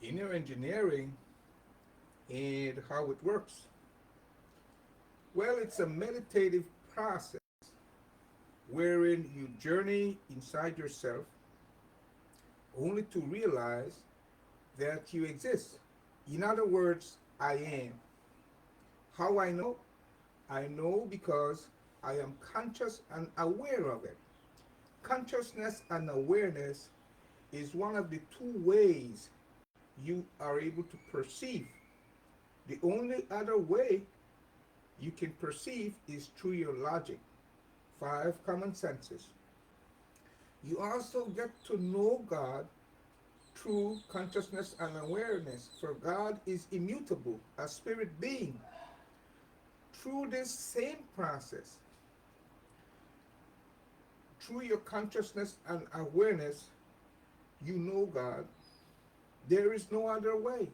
inner engineering and how it works. Well, it's a meditative process wherein you journey inside yourself only to realize that you exist. In other words, I am. How I know? I know because I am conscious and aware of it. Consciousness and awareness is one of the two ways you are able to perceive. The only other way you can perceive is through your logic. Five common senses. You also get to know God through consciousness and awareness, for God is immutable, a spirit being. Through this same process, through your consciousness and awareness, you know God. There is no other way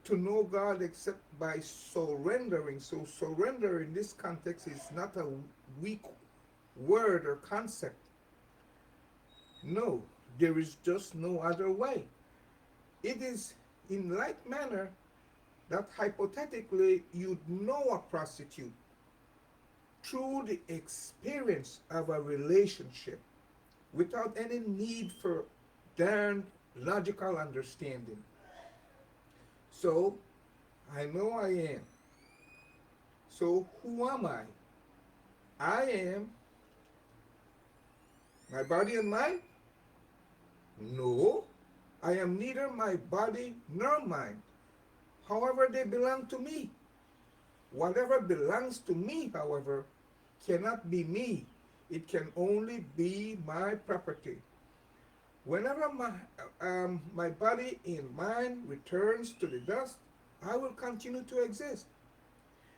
to know God except by surrendering. So, surrender in this context is not a weak word or concept. No, there is just no other way. It is in like manner that hypothetically you'd know a prostitute through the experience of a relationship without any need for darn logical understanding. So, I know I am. So, who am I? I am my body and mind? No, I am neither my body nor mind. However, they belong to me. Whatever belongs to me, however, cannot be me. It can only be my property. Whenever my body and mind returns to the dust, I will continue to exist.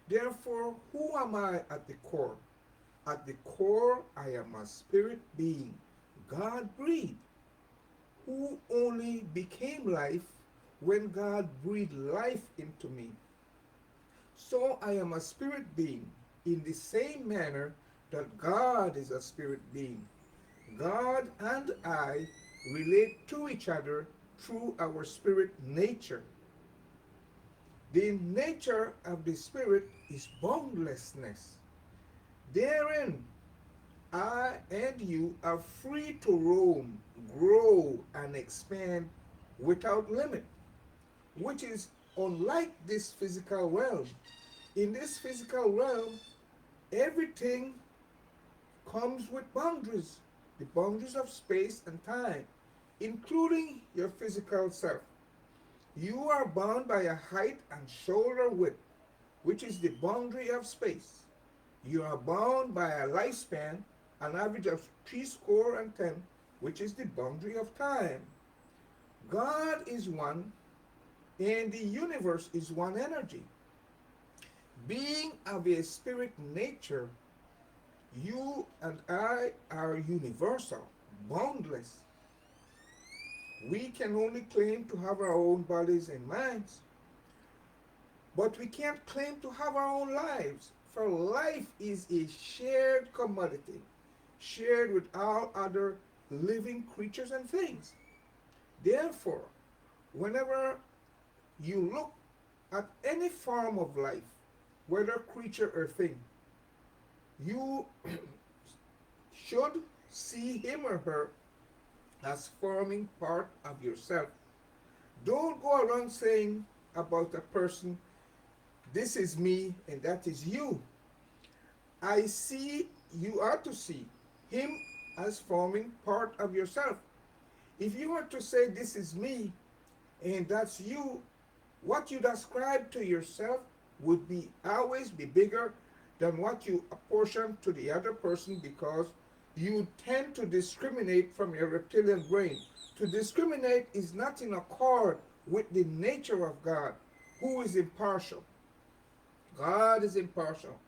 Therefore, who am I at the core? At the core, I am a spirit being, God breathed, who only became life when God breathed life into me. So I am a spirit being in the same manner that God is a spirit being. God and I relate to each other through our spirit nature. The nature of the spirit is boundlessness. Therein, I and you are free to roam, grow, and expand without limit, which is unlike this physical realm. In this physical realm, everything comes with boundaries, the boundaries of space and time, including your physical self. You are bound by a height and shoulder width, which is the boundary of space. You are bound by a lifespan, an average of 70, which is the boundary of time. God is one, and the universe is one energy. Being of a spirit nature, you and I are universal, boundless. We can only claim to have our own bodies and minds, but we can't claim to have our own lives, for life is a shared commodity, shared with all other living creatures and things. Therefore, whenever you look at any form of life, whether creature or thing, you should see him or her as forming part of yourself. Don't go around saying about a person, this is me and that is you. I see, you are to see him as forming part of yourself. If you were to say, this is me and that's you, what you ascribe to yourself would be always be bigger than what you apportion to the other person, because you tend to discriminate from your reptilian brain. To discriminate is not in accord with the nature of God, who is impartial. God is impartial.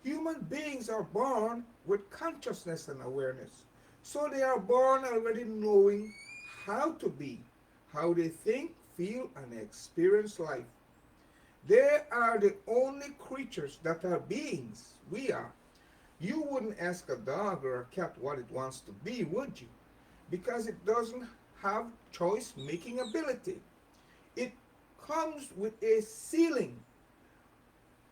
Human beings are born with consciousness and awareness. So they are born already knowing how to be, how they think, feel, and experience life. They are the only creatures that are beings. We are. You wouldn't ask a dog or a cat what it wants to be, would you? Because it doesn't have choice making ability. it comes with a ceiling.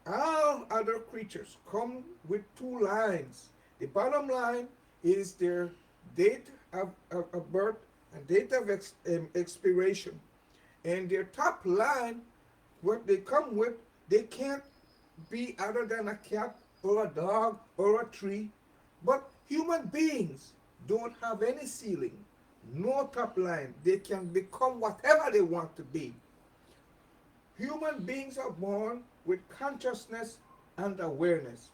All other creatures come with two lines. The bottom line is their date of birth and date of expiration. And their top line, what they come with, they can't be other than a cat or a dog or a tree. But human beings don't have any ceiling, no top line. They can become whatever they want to be. Human beings are born with consciousness and awareness.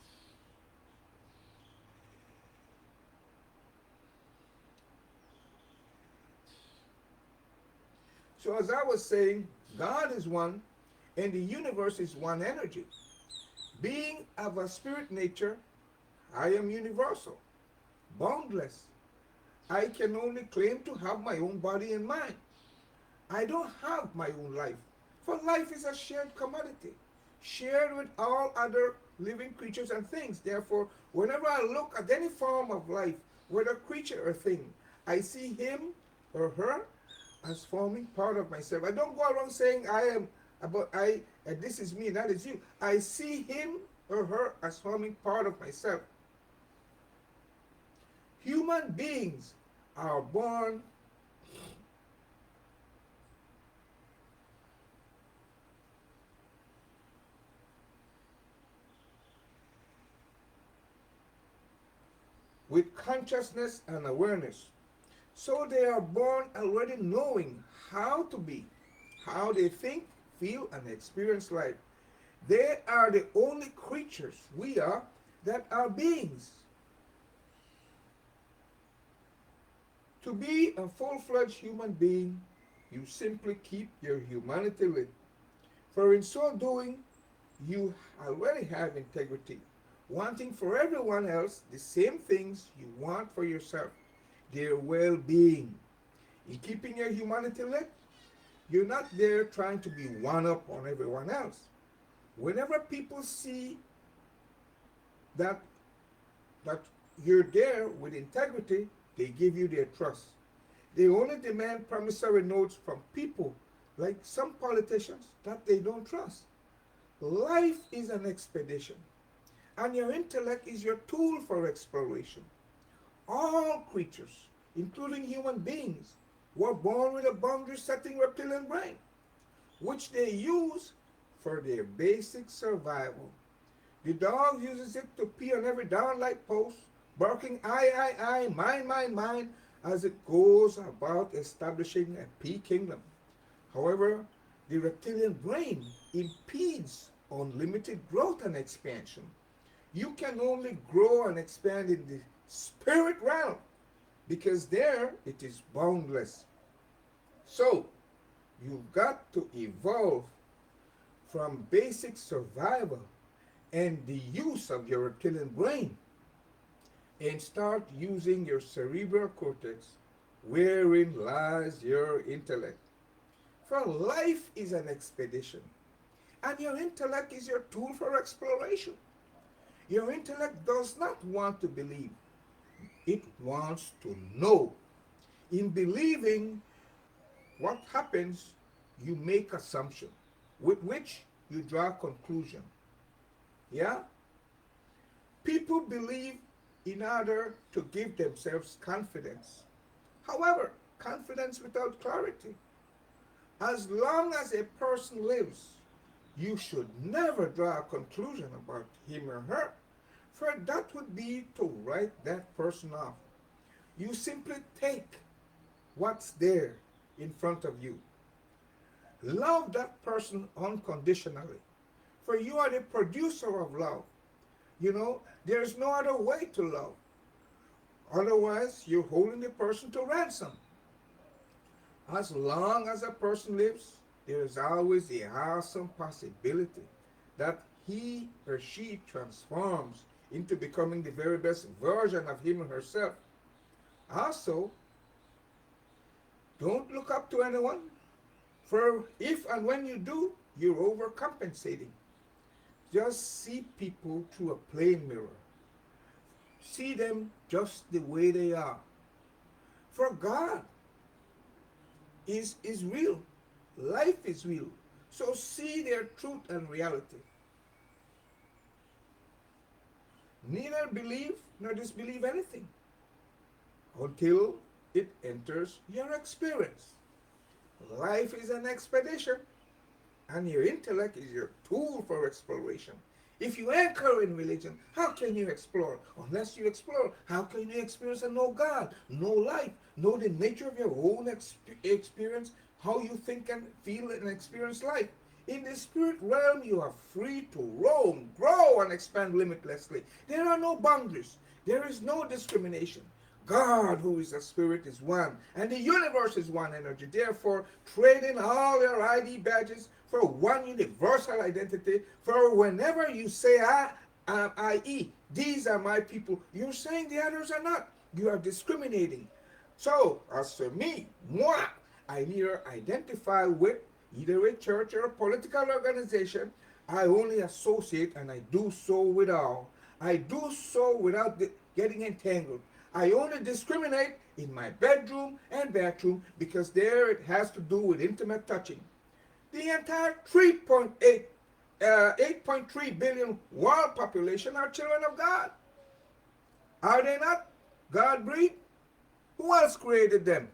So, as I was saying, God is one and the universe is one energy. Being of a spirit nature, I am universal, boundless. I can only claim to have my own body and mind. I don't have my own life, for life is a shared commodity, shared with all other living creatures and things. Therefore, whenever I look at any form of life, whether creature or thing, I see him or her as forming part of myself. I don't go around saying I am about this is me, that is you. I see him or her as forming part of myself. Human beings are born with consciousness and awareness. So they are born already knowing how to be, how they think, feel, and experience life. They are the only creatures, we are, that are beings. To be a full-fledged human being, you simply keep your humanity lit. For in so doing, you already have integrity, wanting for everyone else the same things you want for yourself, their well-being. In keeping your humanity lit, you're not there trying to be one up on everyone else. Whenever people see that that you're there with integrity, they give you their trust. They only demand promissory notes from people like some politicians that they don't trust. Life is an expedition, and your intellect is your tool for exploration. All creatures, including human beings, were born with a boundary-setting reptilian brain, which they use for their basic survival. The dog uses it to pee on every downlight post, barking I, mine, as it goes about establishing a pea kingdom. However, the reptilian brain impedes unlimited growth and expansion. You can only grow and expand in the spirit realm because there it is boundless. So, you've got to evolve from basic survival and the use of your reptilian brain and start using your cerebral cortex, wherein lies your intellect. For life is an expedition, and your intellect is your tool for exploration. Your intellect does not want to believe, it wants to know. In believing what happens, you make assumption, with which you draw conclusion. Yeah? People believe in order to give themselves confidence. However, confidence without clarity. As long as a person lives, you should never draw a conclusion about him or her, for that would be to write that person off. You simply take what's there in front of you. Love that person unconditionally, for you are the producer of love. You know, there's no other way to love. Otherwise, you're holding the person to ransom. As long as a person lives, there is always the awesome possibility that he or she transforms into becoming the very best version of him or herself. Also, don't look up to anyone, for if and when you do, you're overcompensating. Just see people through a plain mirror. See them just the way they are. For God is real. Life is real. So see their truth and reality. Neither believe nor disbelieve anything until it enters your experience. Life is an expedition, and your intellect is your tool for exploration. If you anchor in religion, how can you explore? Unless you explore, how can you experience and know God, know life, know the nature of your own experience, how you think and feel and experience life? In the spirit realm, you are free to roam, grow, and expand limitlessly. There are no boundaries. There is no discrimination. God, who is a spirit, is one, and the universe is one energy. Therefore, trade in all your ID badges for one universal identity. For whenever you say I, these are my people, you're saying the others are not. You are discriminating. So, as for me, moi, I neither identify with either a church or a political organization. I only associate, and I do so with all. I do so without getting entangled. I only discriminate in my bedroom and bathroom because there it has to do with intimate touching. The entire 8.3 billion world population are children of God. Are they not? God breathed? Who else created them?